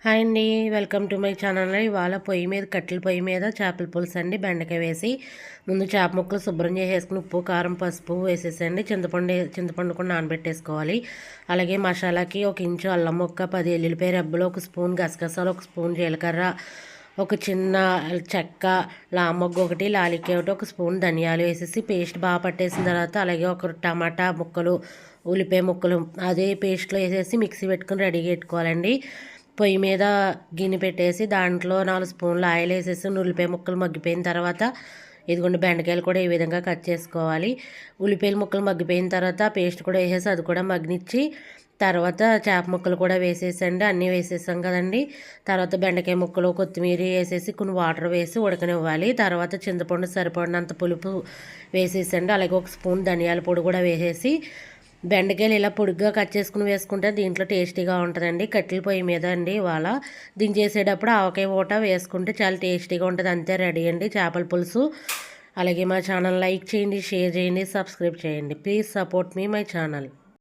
Hi అండి. Welcome to my channel. ఇవాళ పొయ్యి మీద కట్టెల పొయ్యి మీద చేపల పులుసు అండి. బెండకాయ వేసి ముందు చేప ముక్కలు శుభ్రం చేసేసుకుని ఉప్పు కారం పసుపు వేసేసండి. చింతపండు కూడా నానబెట్టేసుకోవాలి. అలాగే మసాలాకి 1 ఇంచు అల్లం ముక్క, 10 ఎల్లుల్లిపాయ రెబ్బలు, 1 స్పూన్ గసగసాలు, 1 స్పూన్ జీలకర్ర, ఒక చిన్న చెక్క, లామొగ్గ ఒకటి, లాలిక్కాయ ఒకటి, 1 స్పూన్ ధనియాలు వేసేసి పేస్ట్ బాగా పట్టేసిన తర్వాత అలాగే ఒక టమాటా ముక్కలు, ఉల్లిపాయ ముక్కలు అదే పేస్ట్లో వేసేసి మిక్సీ పెట్టుకుని రెడీగా పెట్టుకోవాలండి. పొయ్యి మీద గిన్నె పెట్టేసి దాంట్లో 4 స్పూన్లు ఆయిల్ వేసేసి ఉల్లిపాయ ముక్కలు మగ్గిపోయిన తర్వాత ఇదిగోండి బెండకాయలు కూడా ఈ విధంగా కట్ చేసుకోవాలి. ఉల్లిపాయల ముక్కలు మగ్గిపోయిన తర్వాత పేస్ట్ కూడా వేసేసి అది కూడా మగ్గనిచ్చి తర్వాత చేప ముక్కలు కూడా వేసేసండి. అన్నీ వేసేసాం కదండి. తర్వాత బెండకాయ ముక్కలు కొత్తిమీర వేసేసి కొన్ని వాటర్ వేసి ఉడకనివ్వాలి. తర్వాత చింతపండు సరిపడినంత పులుపు వేసేసండి. అలాగే 1 స్పూన్ ధనియాల పొడి కూడా వేసేసి బెండకాయలు ఇలా పొడుగ్గా కట్ చేసుకుని వేసుకుంటే దీంట్లో టేస్టీగా ఉంటుందండి. కట్టెల పొయ్యి మీద అండి ఇవాళ దించేసేటప్పుడు ఆవకాయ ఊట వేసుకుంటే చాలా టేస్టీగా ఉంటుంది. అంతే రెడీ అండి చేపల పులుసు. అలాగే మా ఛానల్ లైక్ చేయండి, షేర్ చేయండి, సబ్స్క్రైబ్ చేయండి. Please support me my channel.